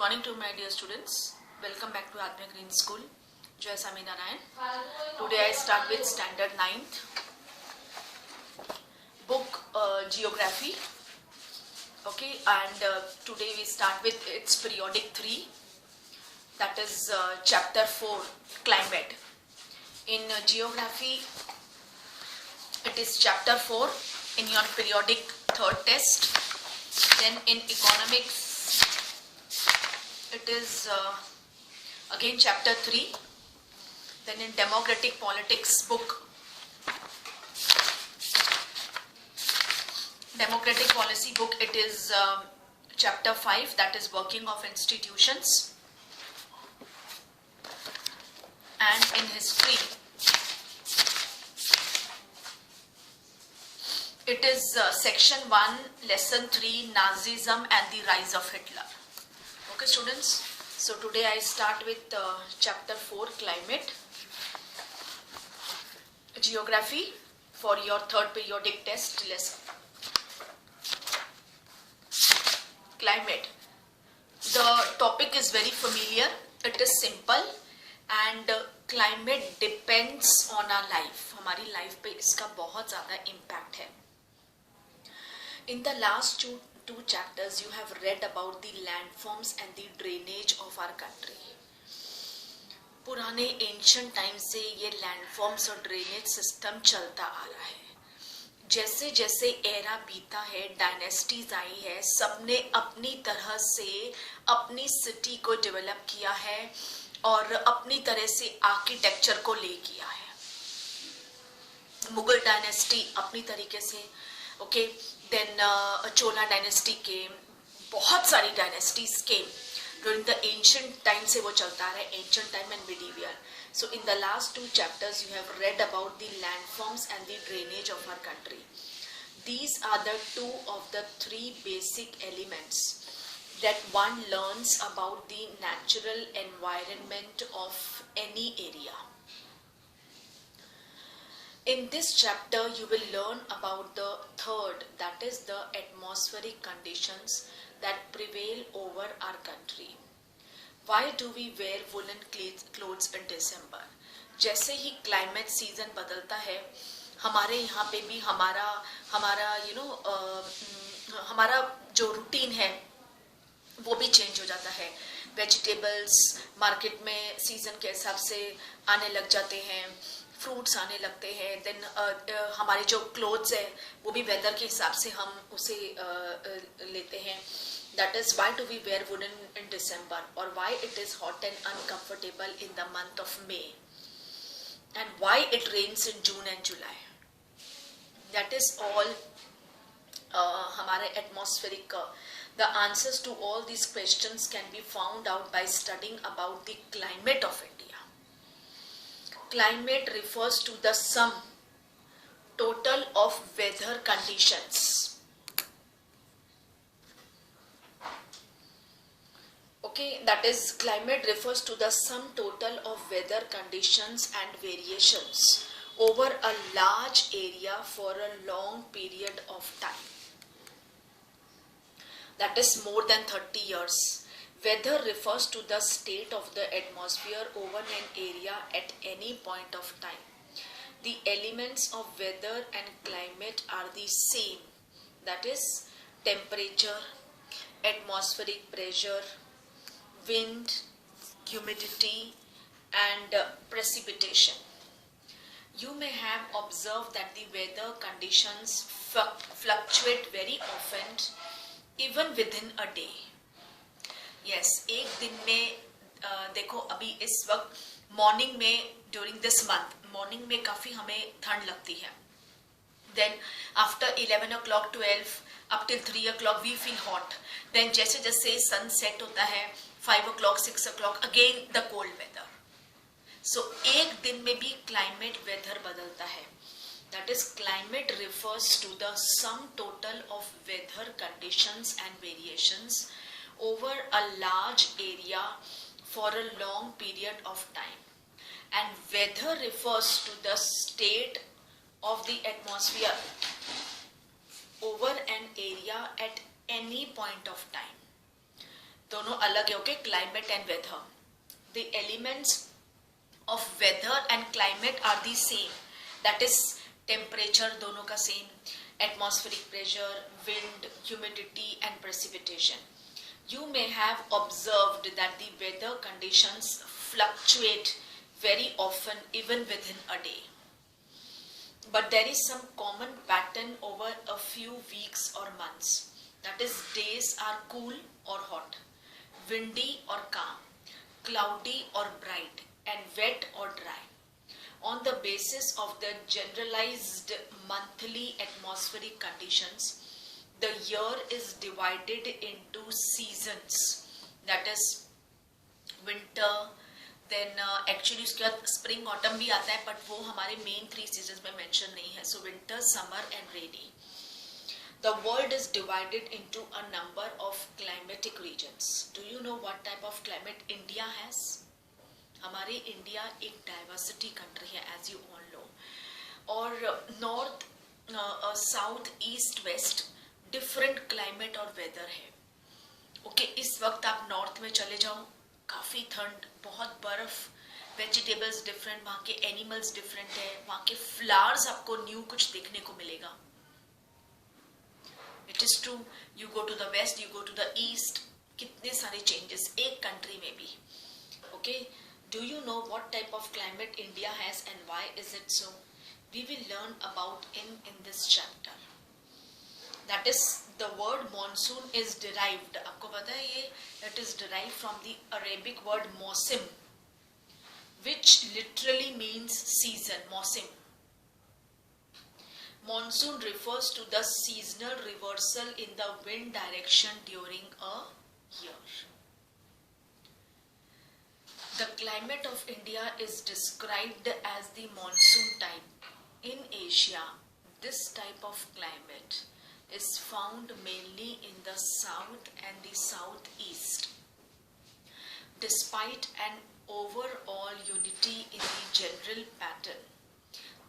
morning to my dear students. Welcome back to Admya Green School. Jai Sami Narayan. Today I start with standard 9th book Geography. Okay, and today we start with its periodic 3, that is chapter 4, Climate. In Geography it is chapter 4 in your periodic 3rd test. Then in Economics it is again chapter 3. Then in Democratic Politics book, Democratic Policy book, it is chapter 5, that is Working of Institutions. And in History it is section 1, lesson 3, Nazism and the rise of Hitler. Okay students, so today I start with chapter 4, Climate. Geography for your 3rd periodic test lesson. Climate. The topic is very familiar, it is simple, and climate depends on our life. हमारी life पे इसका बहुत ज़्यादा impact है. In the last two chapters you have read about the landforms and the drainage of our country. पुराने ancient time से ये landforms और ड्रेनेज सिस्टम चलता आ रहा है. जैसे जैसे एरा बीता है, डायनेस्टीज आई है, सबने अपनी तरह से अपनी सिटी को डेवलप किया है और अपनी तरह से आर्किटेक्चर को ले किया है. मुगल डायनेस्टी अपनी तरीके से, ओके, देन चोला डायनेस्टी के, बहुत सारी डायनेस्टीज के during the ancient time से वो चलता रहा है, ancient time and medieval. So in the last 2 chapters you have read about the landforms and the drainage of our country. These are the 2 of the 3 basic elements that one learns about the natural environment of any area. In this chapter you will learn about the 3rd, that is the atmospheric conditions that prevail over our country. Why do we wear woolen clothes in December? जैसे ही climate season बदलता है, हमारे यहाँ पे भी हमारा हमारा जो रूटीन है वो भी चेंज हो जाता है. वेजिटेबल्स मार्केट में सीजन के हिसाब से आने लग जाते हैं, फ्रूट्स आने लगते हैं. देन हमारे जो क्लोथ्स है वो भी वेदर के हिसाब से हम उसे लेते हैं. That is why do we wear woolen in December, or why it is hot and uncomfortable in the month of May, and why it rains in June and July. That is all हमारे atmospheric. The answers to all these questions can be found out by studying about the climate of India. Climate refers to the sum total of weather conditions. Okay, that is, climate refers to the sum total of weather conditions and variations over a large area for a long period of time. That is more than 30 years. Weather refers to the state of the atmosphere over an area at any point of time. The elements of weather and climate are the same. That is, temperature, atmospheric pressure, wind, humidity and precipitation. You may have observed that the weather conditions fluctuate very often, even within a day. Yes, एक दिन में देखो अभी इस वक्त morning में during this month morning में काफ़ी हमें ठंड लगती है. Then after 11 o'clock, 12 up till 3 o'clock we feel hot. Then जैसे जैसे सन सेट होता है 5 o'clock, 6 o'clock again the cold weather. So एक दिन में भी climate weather बदलता है. That is, climate refers to the sum total of weather conditions and variations over a large area for a long period of time. And weather refers to the state of the atmosphere over an area at any point of time. दोनों अलग है. Okay, climate and weather. The elements of weather and climate are the same, that is temperature दोनों का same, atmospheric pressure, wind, humidity and precipitation. You may have observed that the weather conditions fluctuate very often even within a day, but there is some common pattern over a few weeks or months, that is days are cool or hot, windy or calm, cloudy or bright, and wet or dry. On the basis of the generalized monthly atmospheric conditions, the year is divided into seasons, that is winter, then actually उसके बाद spring autumn भी आता है, but वो हमारे main 3 seasons में mention नहीं है. So winter, summer and rainy. The world is divided into a number of climatic regions. Do you know what type of climate India has? हमारी इंडिया एक डाइवर्सिटी कंट्री है, as you all know, और north, south, east, west different climate और weather है. Okay, इस वक्त आप north में चले जाओ, काफ़ी ठंड, बहुत बर्फ, वेजिटेबल्स डिफरेंट, वहाँ के एनिमल्स डिफरेंट है, वहाँ के फ्लावर्स आपको न्यू कुछ देखने को मिलेगा. It is true. You go to the west, you go to the east, कितने सारे चेंजेस एक कंट्री में भी. Okay, do you know what type of climate India has and why is it so? We will learn about in this chapter. That is, the word monsoon is derived, आपको पता है ये, it is derived from the Arabic word mausim, which literally means season. Mausim. Monsoon refers to the seasonal reversal in the wind direction during a year. The climate of India is described as the monsoon type. In Asia, this type of climate is found mainly in the south and the southeast. Despite an overall unity in the general pattern,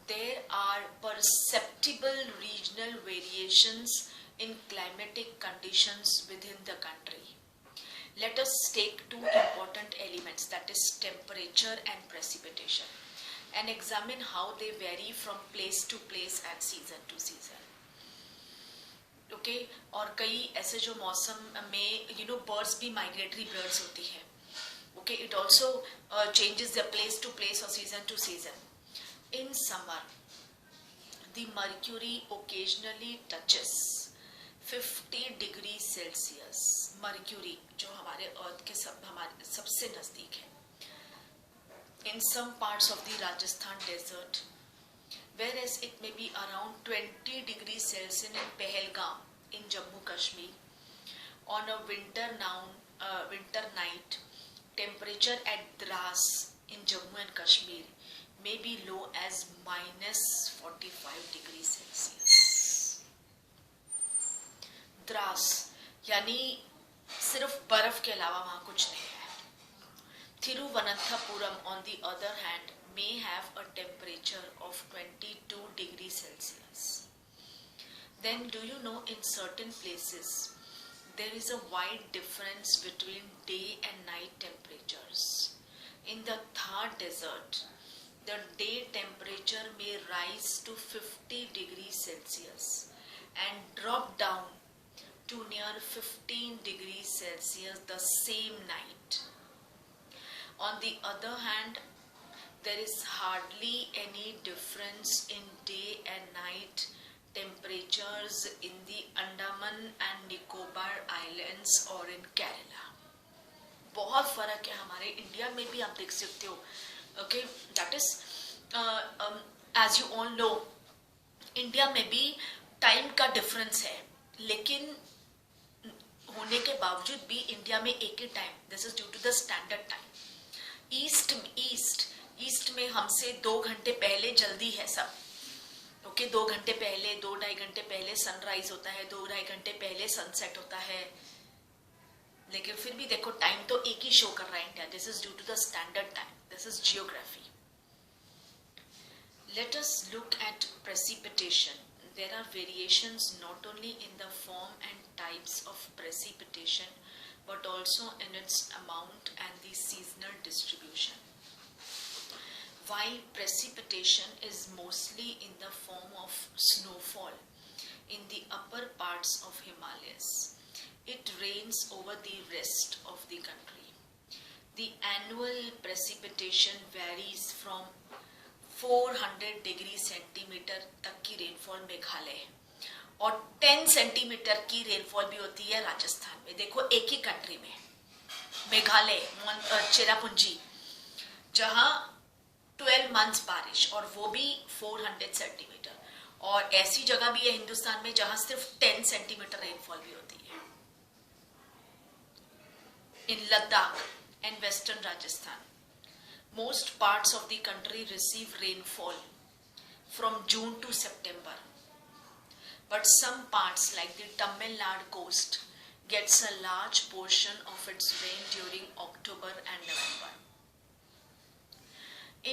there are perceptible regional variations in climatic conditions within the country. Let us take two important elements, that is temperature and precipitation, and examine how they vary from place to place and season to season. Okay, और कई ऐसे जो मौसम में birds भी migratory birds होती है. Okay, it also changes their place to place or season to season. In summer, the mercury occasionally touches 50 degree Celsius. Mercury जो हमारे अर्थ के हमारे सबसे नजदीक है. In some parts of the Rajasthan desert, whereas it may be around 20 degree Celsius in Pahalgam in Jammu Kashmir. On a winter night, temperature at Dras in Jammu and Kashmir may be low as minus 45 degrees Celsius. Dras यानी सिर्फ बर्फ के अलावा वहां कुछ नहीं है. Thiruvananthapuram on the other hand may have a temperature of 22 degrees Celsius. Then do you know in certain places there is a wide difference between day and night temperatures. In the Thar desert, the day temperature may rise to 50 degrees Celsius and drop down to near 15 degrees Celsius the same night. On the other hand, there is hardly any difference in day and night temperatures in the Andaman and Nicobar Islands or in Kerala. बहुत फर्क है. हमारे India में भी आप देख सकते हो. Okay, that is as you all know, India में भी टाइम का डिफरेंस है, लेकिन होने के बावजूद भी इंडिया में एक ही time. This is due to the standard time. East में हमसे 2 घंटे पहले जल्दी है सब. ओके, 2 घंटे पहले, 2-2.5 घंटे पहले सनराइज होता है, 2-2.5 घंटे पहले सनसेट होता है, लेकिन फिर भी देखो टाइम तो एक ही शो कर रहा है India. This is due to the standard time. This is geography. Let us look at precipitation. There are variations not only in the form and types of precipitation but also in its amount and the seasonal distribution. While precipitation is mostly in the form of snowfall in the upper parts of Himalayas, it rains over the rest of the country. The annual precipitation varies from 400 degree centimetre तक की rainfall Meghalaya और 10 centimetre की rainfall भी होती है राजस्थान में. देखो एक ही कंट्री में मेघालय चेरापूंजी जहां 12 मंथ्स बारिश और वो भी 400 सेंटीमीटर, और ऐसी जगह भी है हिंदुस्तान में जहां सिर्फ 10 सेंटीमीटर रेनफॉल भी होती है. इन Ladakh and western Rajasthan, most parts of the country receive rainfall from June to September, but some parts like the Tamil Nadu coast gets a large portion of its rain during October and November.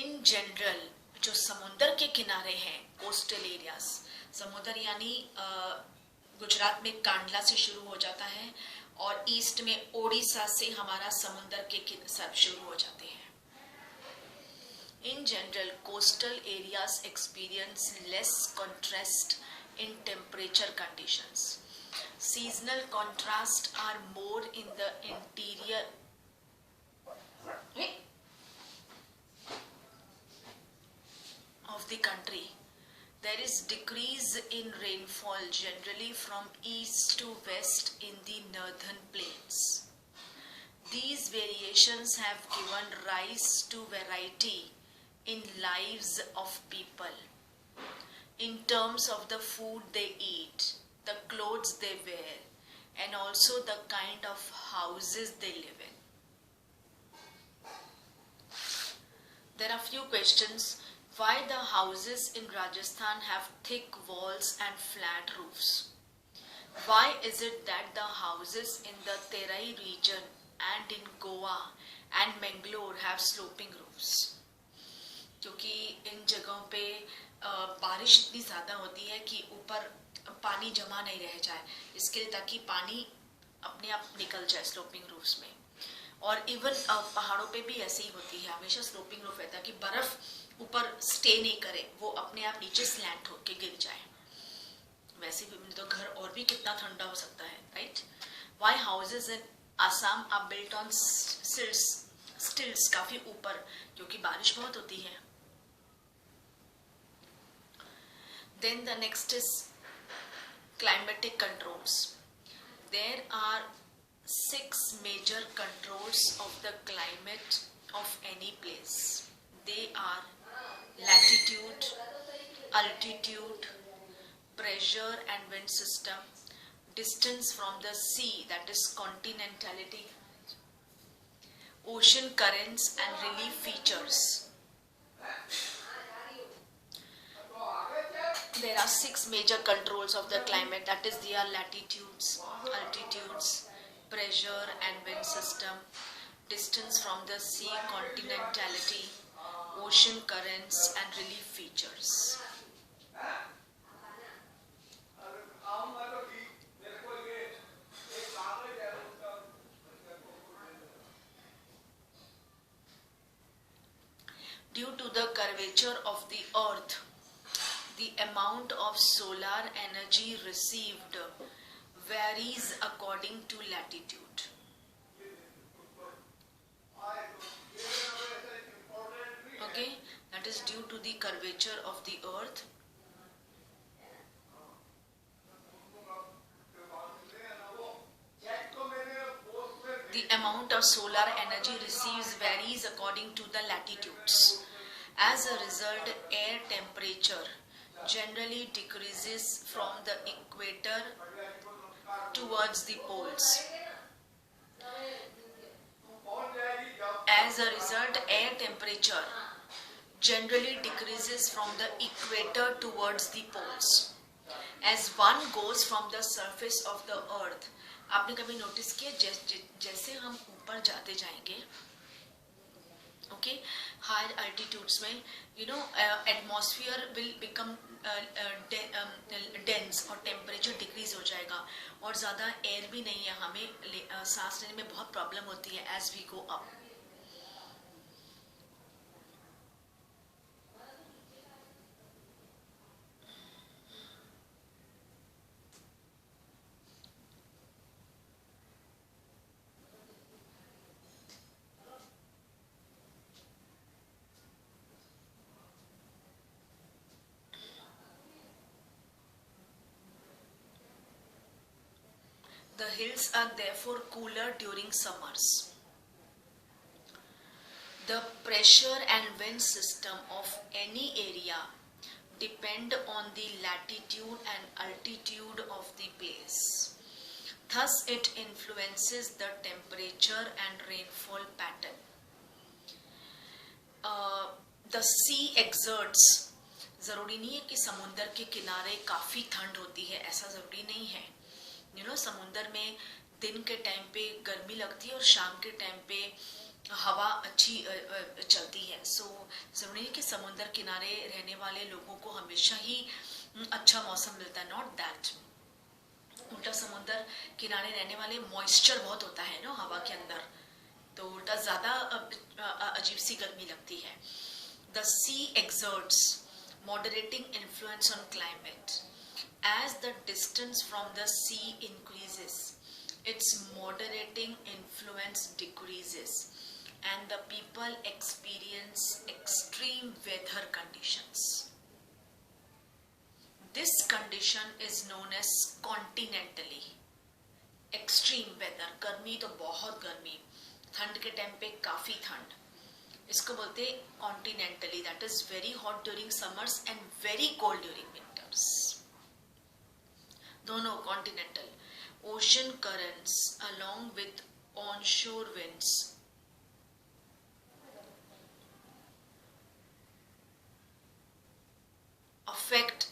In general, जो समुद्र के किनारे हैं coastal areas, समुद्र यानी गुजरात में कांडला से शुरू हो जाता है और ईस्ट में ओडिशा से हमारा समुद्र के सब शुरू हो जाते हैं. In general, coastal areas experience less contrast in temperature conditions. Seasonal contrasts are more in the interior of the country. There is decrease in rainfall generally from east to west in the northern plains. These variations have given rise to variety in lives of people, in terms of the food they eat, the clothes they wear, and also the kind of houses they live in. There are few questions. Why the houses in Rajasthan have thick walls and flat roofs? Why is it that the houses in the Terai region and in Goa and Mangalore have sloping roofs? क्योंकि इन जगहों पे बारिश इतनी ज़्यादा होती है कि ऊपर पानी जमा नहीं रह जाए, इसके लिए ताकि पानी अपने आप निकल जाए स्लोपिंग रूफ्स में. और इवन पहाड़ों पे भी ऐसे ही होती है, हमेशा स्लोपिंग रूफ रहता है कि बर्फ ऊपर स्टे नहीं करे, वो अपने आप नीचे स्लैंट होके गिर जाए. वैसे भी तो घर और भी कितना ठंडा हो सकता है, right? Why houses in Assam are built on stilts, काफी ऊपर, क्योंकि बारिश बहुत होती है. Then the next is climatic controls. There are 6 major controls of the climate of any place. They are latitude, altitude, pressure and wind system, distance from the sea, that is continentality, ocean currents and relief features. There are 6 major controls of the climate, that is their latitudes, altitudes, pressure and wind system, distance from the sea, continentality, ocean currents and relief features. Due to the curvature of the earth, the amount of solar energy received varies according to latitude. Okay, that is due to the curvature of the earth. The amount of solar energy receives varies according to the latitudes. As a result, air temperature generally decreases from the equator towards the poles. As a result, air temperature generally decreases from the equator towards the poles. As one goes from the surface of the earth, आपने कभी notice किया जैसे हम ऊपर जाते जाएंगे Okay, higher altitudes में atmosphere will become dense और टेम्परेचर डिक्रीज हो जाएगा और ज़्यादा एयर भी नहीं है, हमें सांस लेने में बहुत प्रॉब्लम होती है as we go up. The hills are therefore cooler during summers. The pressure and wind system of any area depend on the latitude and altitude of the place. Thus, it influences the temperature and rainfall pattern. The sea exerts. ज़रूरी नहीं है कि समुंदर के किनारे काफ़ी ठंड होती है, ऐसा ज़रूरी नहीं है. समुंदर में दिन के टाइम पे गर्मी लगती है और शाम के टाइम पे हवा अच्छी चलती है. सो ज़रूरी है कि समुंदर किनारे रहने वाले लोगों को हमेशा ही अच्छा मौसम मिलता है. Not that. उल्टा समुंदर किनारे रहने वाले मॉइस्चर बहुत होता है ना हवा के अंदर, तो उल्टा ज़्यादा अजीब सी गर्मी लगती है. The sea exerts moderating influence on climate. As the distance from the sea increases, its moderating influence decreases and the people experience extreme weather conditions. This condition is known as continentally. Extreme weather, गर्मी तो बहुत गर्मी, ठंड के time पे काफ़ी ठंड, इसको बोलते हैं continentally. That is very hot during summers and very cold during winters. दोनों continental. Ocean currents along with onshore winds affect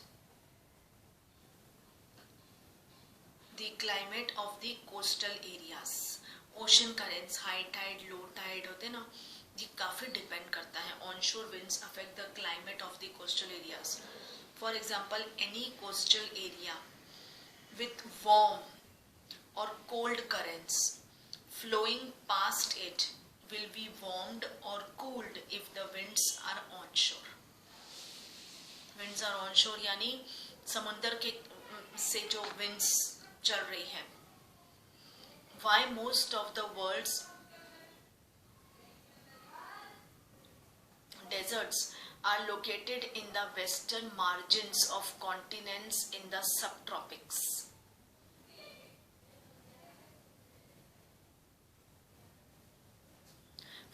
the climate of the coastal areas. Ocean currents, high tide, low tide होते हैं ना, ये काफ़ी depend करता है. Onshore winds affect the climate of the coastal areas. For example, any coastal area with warm और cold currents flowing past it will be warmed or cooled if the winds are onshore. Winds are onshore यानी समुंदर के से जो winds चल रही है. Why most of the world's deserts are located in the western margins of continents in the subtropics.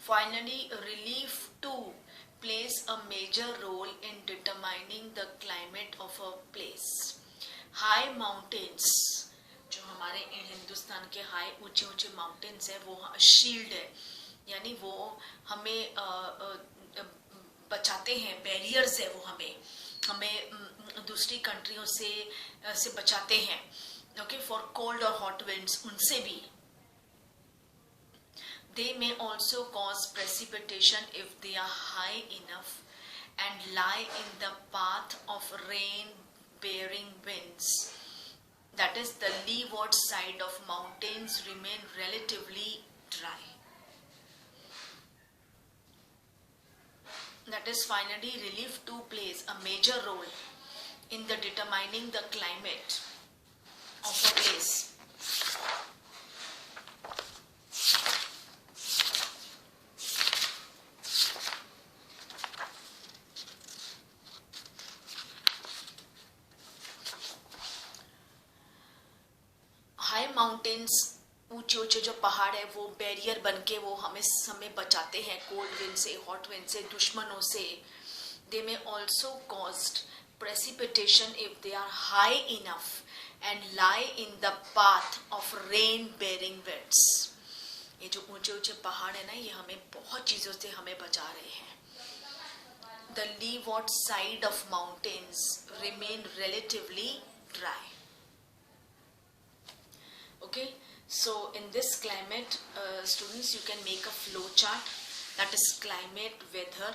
Finally, relief too plays a major role in determining the climate of a place. High mountains, जो हमारे हिंदुस्तान के high ऊंचे ऊंचे mountains है, वो shield है, यानी वो हमें बचाते हैं, बैरियर्स है, वो हमें दूसरी कंट्रियों से बचाते हैं. ओके, फॉर कोल्ड और हॉट विंड्स, उनसे भी. They may also cause precipitation if they are high enough and lie in the path of rain-bearing winds. That is, the leeward side of mountains remain relatively dry. That is, finally, relief too plays a major role in the determining the climate of a place. Mountains, ऊंचे ऊंचे जो पहाड़ है, वो barrier बन के वो हमें बचाते हैं कोल्ड विंड से, हॉट विंड से, दुश्मनों से. They may also caused precipitation if they are high enough and lie in the path of rain bearing winds. ये जो ऊंचे ऊंचे पहाड़ है ना, ये हमें बहुत चीजों से हमें बचा रहे हैं. The leeward side of mountains remain relatively dry. Okay, so in this climate, students, you can make a flow chart that is climate, weather.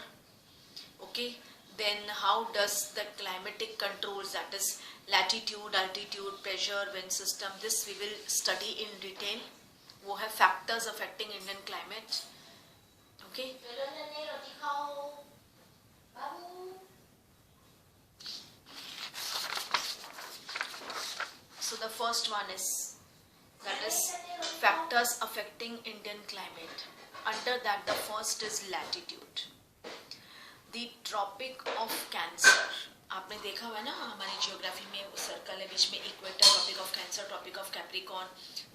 Okay, then how does the climatic controls, that is latitude, altitude, pressure, wind system, this we will study in detail. वो है factors affecting Indian climate. Okay. So the first one is, that is factors affecting Indian climate. Under that the first is latitude. The Tropic of Cancer, आपने देखा हुआ है ना हमारी geography में वो सर्कल है बीच में, equator, tropic of cancer, tropic of capricorn,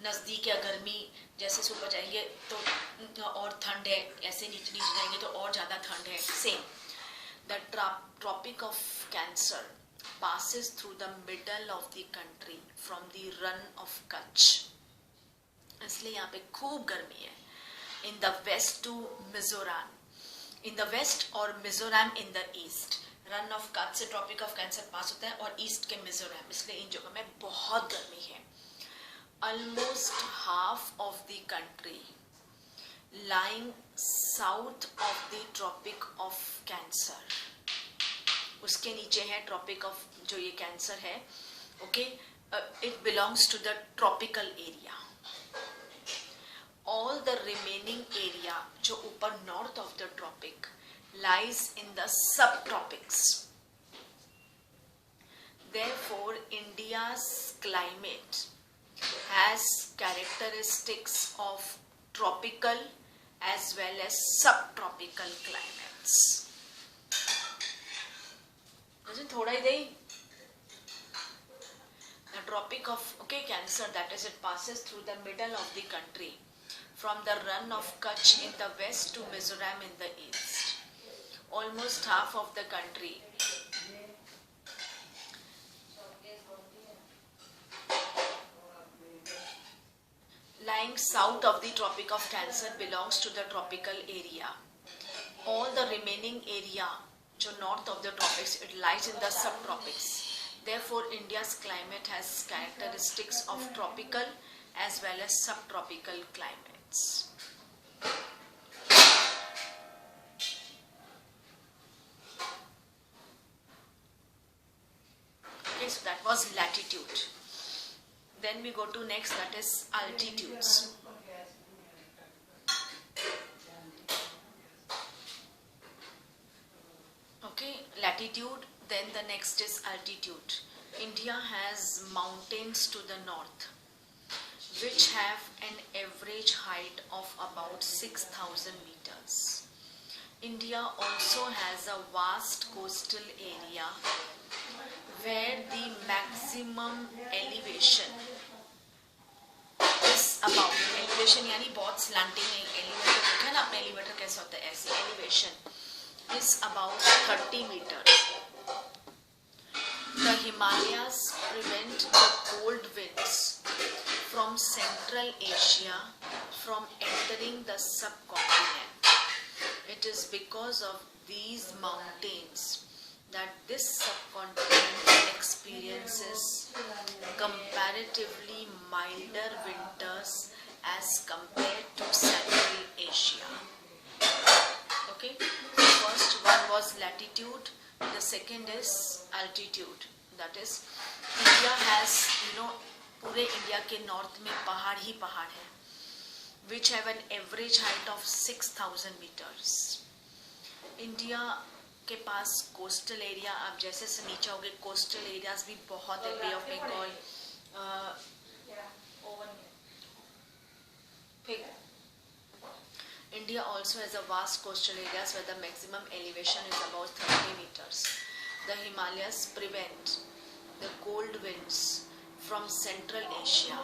नज़दीक या गर्मी, जैसे से ऊपर जाएंगे तो और ठंड है, ऐसे नीचे नीचे जाएंगे तो और ज़्यादा ठंड है. Same, the tropic of cancer passes through the middle of the country from the run of Kutch, इसलिए यहाँ पे खूब गर्मी है. In the west to Mizoram, in the west और Mizoram in the east. Run of Kutch से ट्रॉपिक ऑफ कैंसर पास होता है और ईस्ट के मिजोरम, इसलिए इन जगहों में बहुत गर्मी है. Almost half of the country lying south of the tropic of cancer, उसके नीचे है ट्रॉपिक ऑफ जो ये कैंसर है. Okay, it belongs to the tropical area. All the remaining area जो ऊपर north of the tropic lies in the subtropics. Therefore, India's climate has characteristics of tropical as well as subtropical climates. Doesn't थोड़ा ही दे. The Tropic of Cancer, that is, it passes through the middle of the country from the run of Kutch in the west to Mizoram in the east. Almost half of the country lying south of the Tropic of Cancer belongs to the tropical area. All the remaining area जो north of the tropics, it lies in the subtropics. Therefore, India's climate has characteristics of tropical as well as subtropical climates. Okay, so that was latitude. Then we go to next, that is altitudes. Okay, latitude, then the next is altitude. India has mountains to the north which have an average height of about 6,000 meters. India also has a vast coastal area where the maximum elevation is about, elevation यानी बहुत slanting है, elevator देखा ना आपने, elevator कैसा होता है, ऐसे elevation is about 30 meters. The Himalayas prevent the cold winds from Central Asia from entering the subcontinent. It is because of these mountains that this subcontinent experiences comparatively milder winters as compared to Central Asia. Okay, the first one was latitude, the second is altitude. That is, India has, पूरे India के north में पहाड़ ही पहाड़ है, which have an average height of 6,000 meters. India के पास coastal area, आप जैसे से नीचे होगे कोस्टल एरियाज भी बहुत है, bay of Bengal, India also has a vast coastal areas where the maximum elevation is about 30 meters. The Himalayas prevent the cold winds from Central Asia.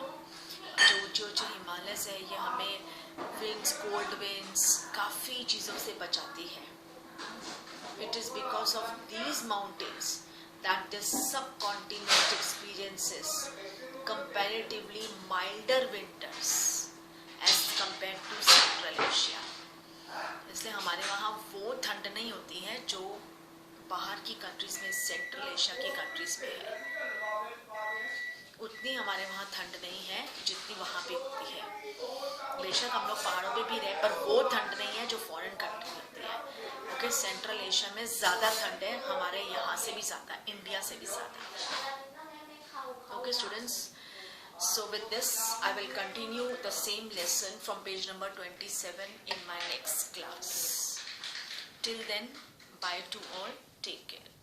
जो हिमालयस है ये हमें winds, cold winds, काफ़ी चीज़ों से बचाती है. It is because of these mountains that this subcontinent experiences comparatively milder winters as compared to Central Asia. इसलिए हमारे वहाँ वो ठंड नहीं होती है जो बाहर की कंट्रीज में, सेंट्रल एशिया की कंट्रीज में है. उतनी हमारे वहाँ ठंड नहीं है जितनी वहाँ पे होती है. बेशक हम लोग पहाड़ों पे भी रहे, पर वो ठंड नहीं है जो फॉरेन कंट्री सेंट्रल एशिया में ज़्यादा ठंड है, हमारे यहाँ से भी ज़्यादा, इंडिया से भी ज़्यादा. Okay students, so with this I will continue the same lesson from page number 27 in my next class. Till then, bye to all, take care.